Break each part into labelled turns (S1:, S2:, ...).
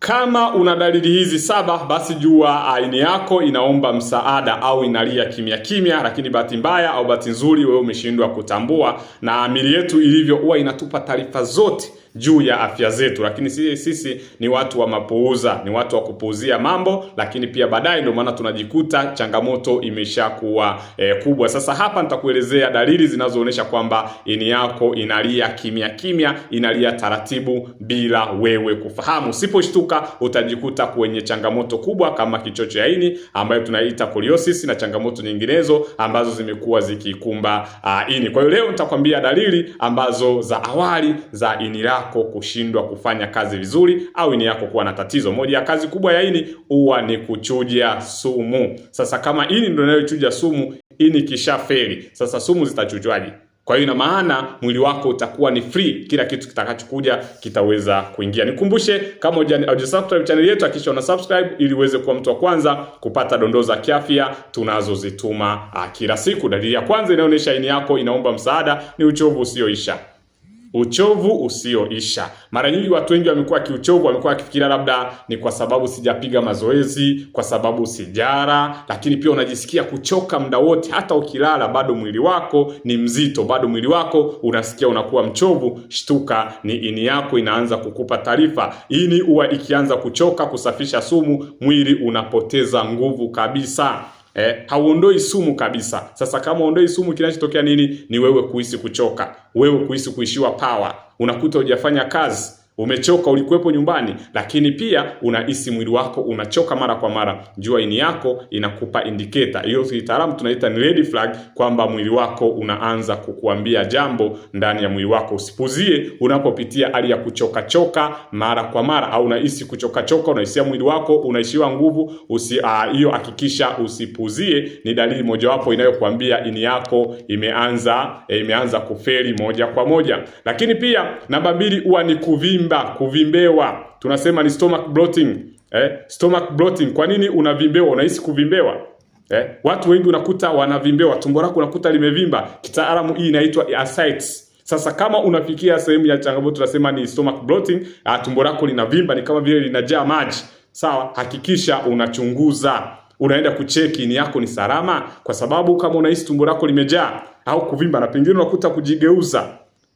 S1: Kama una dalili hizi 7, basi jua ini yako inaomba msaada au inalia kimya kimya, lakini bahati mbaya au bahati nzuri wewe umeshindwa kutambua, na miili yetu ilivyo huwa inatupa taarifa zote juu ya afya zetu, lakini sisi ni watu wa mapuuza, ni watu wa kupuuzia mambo, lakini pia baadaye ndio maana tunajikuta changamoto imeshakuwa kubwa. Sasa hapa nitakuelezea dalili zinazoonyesha kwamba ini yako inalia kimya kimya, inalia taratibu bila wewe kufahamu. Usiposhtuka utajikuta kwenye changamoto kubwa kama kichocho ya ini ambayo tunaita colitis na changamoto nyinginezo ambazo zimekuwa zikikumba ini. Kwa hiyo leo nitakwambia dalili ambazo za awali za ini yako kushindwa kufanya kazi vizuri au ini yako kuwa na tatizo. Moja ya kazi kubwa ya ini huwa ni kuchuja sumu. Sasa kama ini ndio inayochuja sumu, ini kishafeli, sasa sumu zitachujwaje? Kwa hiyo ina maana mwili wako utakuwa ni free, kila kitu kitakachokuja kitaweza kuingia. Nikumbushe, kama hujasubscribe channel yetu, hakikisha una subscribe ili uweze kuwa mtu wa kwanza kupata dondoo za kiafya tunazozituma kila siku. Dalili ya kwanza inaonyesha ini yako inaomba msaada ni uchovu usioisha. Uchovu usioisha. Mara nyingi watu wengi wamekuwa kiuchovu, wamekuwa kifikiria labda ni kwa sababu sijapiga mazoezi, kwa sababu sijara, lakini pia unajisikia kuchoka muda wote, hata ukilala bado mwili wako ni mzito, bado mwili wako unasikia unakuwa mchovu. Shtuka, ni ini yako inaanza kukupa taarifa. Ini huwa ikianza kuchoka kusafisha sumu, mwili unapoteza nguvu kabisa. Hauondoi sumu kabisa. Sasa kama uondoi sumu, kinachotokea nini? Ni wewe kuhisi kuchoka, wewe kuhisi kuishiwa power. Unakuta hujafanya kazi, umechoka, ulikuwepo nyumbani, lakini pia unahisi mwili wako unachoka mara kwa mara. Jua ini yako inakupa indicator. Hiyo kitaalamu tunaita ni red flag, kwamba mwili wako unaanza kukuambia jambo ndani ya mwili wako. Usipuzie unapopitia hali ya kuchoka mara kwa mara, au unahisi kuchoka, unahisia mwili wako unaishiwa nguvu. Hiyo hakikisha usipuzie, ni dalili mojawapo inayokuambia ini yako imeanza kufeli moja kwa moja. Lakini pia namba 2 huwa ni kuvimbewa. Tunasema ni stomach bloating. Stomach bloating. Kwa nini unavimbewa? Unahisi kuvimbewa? Watu wengi unakuta wanavimbewa, tumbo lako unakuta limevimba. Kitaalamu hii inaitwa ascites. Sasa kama unafikia sehemu ya changamoto, tunasema ni stomach bloating, tumbo lako linavimba, ni kama vile linajaa maji. Sawa, hakikisha unachunguza. Unaenda kucheki ini yako ni salama, kwa sababu kama unahisi tumbo lako limejaa au kuvimba na pengine unakuta kujigeuza,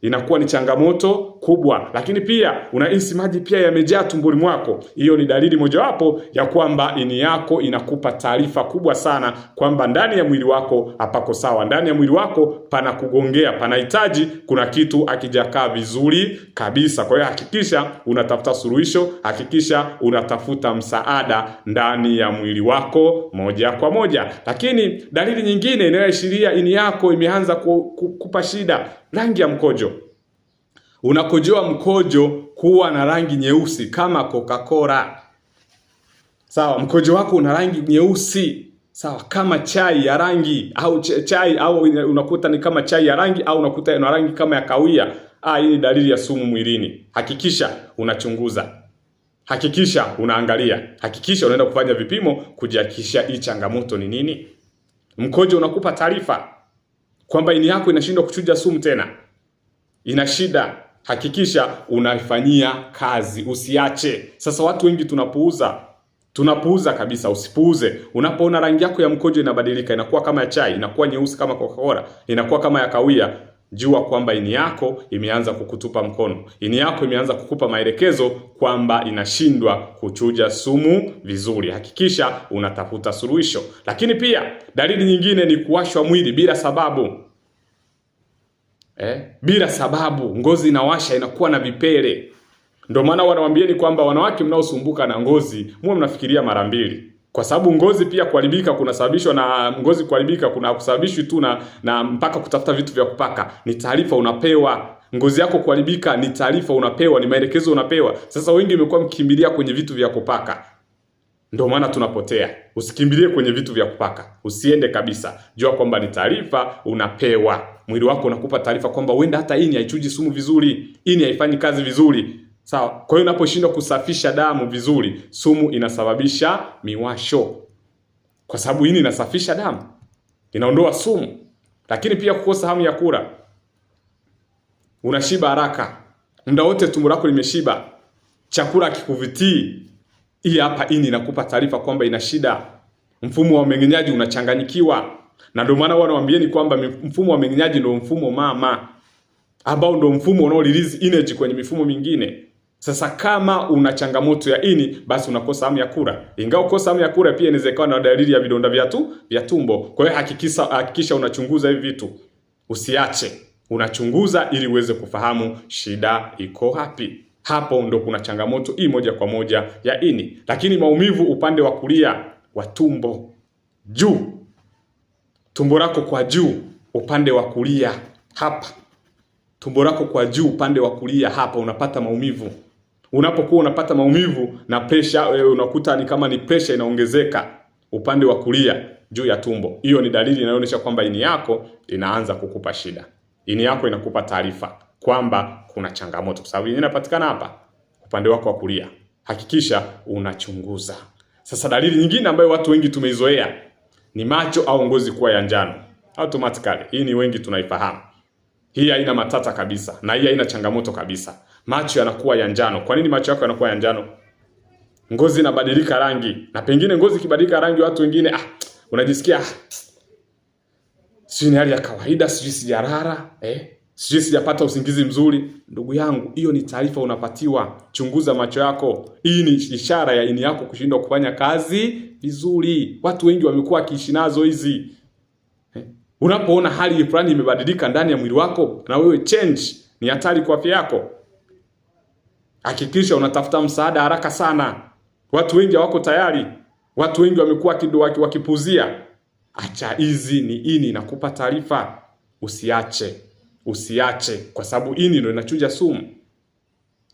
S1: inakuwa ni changamoto kubwa. Lakini pia unahisi maji pia yamejaa tumboni mwako, hiyo ni dalili mojawapo ya kwamba ini yako inakupa taarifa kubwa sana kwamba ndani ya mwili wako hapako sawa, ndani ya mwili wako pana kugongea, panahitaji kuna kitu akijakaa vizuri kabisa. Kwa hiyo hakikisha unatafuta suluhisho, hakikisha unatafuta msaada ndani ya mwili wako moja kwa moja. Lakini dalili nyingine inayoashiria ini yako imeanza kukupa shida, rangi ya mkojo. Unakojoa mkojo kuwa na rangi nyeusi kama Coca-Cola. Sawa, mkojo wako una rangi nyeusi. Sawa, kama chai ya rangi au chai, au unakuta ni kama chai ya rangi, au unakuta ina rangi kama ya kawia. Hii ni dalili ya sumu mwilini. Hakikisha unachunguza. Hakikisha unaangalia. Hakikisha unaenda kufanya vipimo kujihakikishia hii changamoto ni nini. Mkojo unakupa taarifa kwamba ini yako inashindwa kuchuja sumu tena, ina shida. Hakikisha unaifanyia kazi, usiache. Sasa watu wengi tunapuuza kabisa. Usipuuze. Unapoona rangi yako ya mkojo inabadilika, inakuwa kama ya chai, inakuwa nyeusi kama Coca-Cola, inakuwa kama ya kawia, jua kwamba ini yako imeanza kukutupa mkono. Ini yako imeanza kukupa maelekezo kwamba inashindwa kuchuja sumu vizuri. Hakikisha unatafuta suluhisho. Lakini pia dalili nyingine ni kuwashwa mwili bila sababu. Bila sababu, ngozi inawasha, inakuwa na vipele. Ndio maana wanawaambieni kwamba wanawake mnaosumbuka na ngozi, muwe mnafikiria mara mbili. Kwa sababu ngozi pia kuharibika kunasababishwa na ngozi kuharibika, kuna kusababishwa tu na mpaka kutafuta vitu vya kupaka. Ni taarifa unapewa. Ngozi yako kuharibika ni taarifa unapewa, ni maelekezo unapewa. Sasa wengi wamekuwa mkimbilia kwenye vitu vya kupaka. Ndio maana tunapotea. Usikimbilie kwenye vitu vya kupaka. Usiende kabisa. Jua kwamba ni taarifa unapewa. Mwili wako unakupa taarifa kwamba wenda hata ini haichuji sumu vizuri, ini haifanyi kazi vizuri. Sawa? Kwa hiyo unaposhindwa kusafisha damu vizuri, sumu inasababisha miwasho. Kwa sababu ini inasafisha damu, inaondoa sumu. Lakini pia kukosa hamu ya kula. Unashiba haraka. Muda wote tumbo lako limeshiba. Chakula kikuvutii. Hii hapa ini inakupa taarifa kwamba ina shida. Mfumo wa mmeng'enyaji unachanganyikiwa. Na ndio maana wanawaambieni kwamba mfumo wa mmeng'enyaji ndio mfumo mama, ambao ndio mfumo unao release energy kwenye mifumo mingine. Sasa kama una changamoto ya ini, basi unakosa hamu ya kula. Ingawa ukosa hamu ya kula pia inaweza kuwa na dalili ya vidonda vya tumbo. Kwa hiyo hakikisha unachunguza hivi vitu. Usiache. Unachunguza ili uweze kufahamu shida iko wapi. Hapo ndo kuna changamoto hii moja kwa moja ya ini. Lakini maumivu upande wa kulia wa tumbo juu. Tumbo lako kwa juu upande wa kulia hapa. Tumbo lako kwa juu upande wa kulia hapa unapata maumivu. Unapokuwa unapata maumivu na pressure, unakuta ni kama ni pressure inaongezeka upande wa kulia juu ya tumbo. Hiyo ni dalili inayoonyesha kwamba ini yako inaanza kukupa shida. Ini yako inakupa taarifa kwamba kuna changamoto, kwa sababu inapatikana hapa upande wako wa kulia. Hakikisha unachunguza. Sasa dalili nyingine ambayo watu wengi tumeizoea ni macho au ngozi kuwa ya njano. Automatically hii ni wengi tunaifahamu. Hii haina matata kabisa na hii haina changamoto kabisa. Macho yanakuwa ya njano. Kwa nini macho yako yanakuwa ya njano? Ngozi inabadilika rangi. Na pengine ngozi ikibadilika rangi watu wengine unajisikia sijui ni hali ya kawaida, sijui sijalala, sijui sijapata usingizi mzuri. Ndugu yangu, hiyo ni taarifa unapatiwa. Chunguza macho yako. Hii ni ishara ya ini yako kushindwa kufanya kazi vizuri. Watu wengi wamekuwa wakiishi nazo hizi. Unapoona hali fulani imebadilika ndani ya mwili wako na wewe change, ni hatari kwa afya yako. Hakikisha unatafuta msaada haraka sana. Watu wengi hawako tayari. Watu wengi wamekuwa wakipuzia. Acha, hizi ni ini inakupa taarifa. Usiache kwa sababu ini ndio inachuja sumu.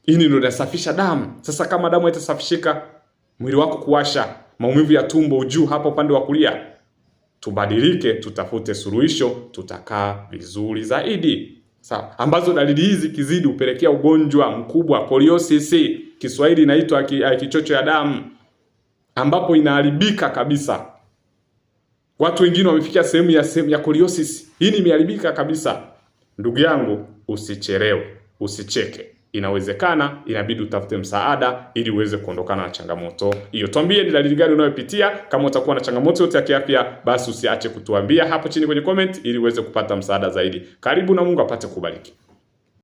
S1: Ini ndio inasafisha damu. Sasa kama damu haitasafishika, mwili wako kuwasha, maumivu ya tumbo juu hapa upande wa kulia, tubadilike, tutafute suluhisho, tutakaa vizuri zaidi. Sawa, ambazo dalili hizi kizidi upelekea ugonjwa mkubwa scoliosis, Kiswahili inaitwa kichocho ya damu, ambapo inaharibika kabisa. Watu wengine wamefikia sehemu ya scoliosis. Hii imeharibika kabisa. Ndugu yangu, usichelewe, usicheke. Inawezekana, inabidi utafute msaada ili uweze kuondokana na changamoto hiyo. Tuambie ni dalili gani unayopitia. Kama utakuwa na changamoto yote ya kiafya, basi usiache kutuambia hapo chini kwenye comment ili uweze kupata msaada zaidi. Karibu na Mungu apate kubariki.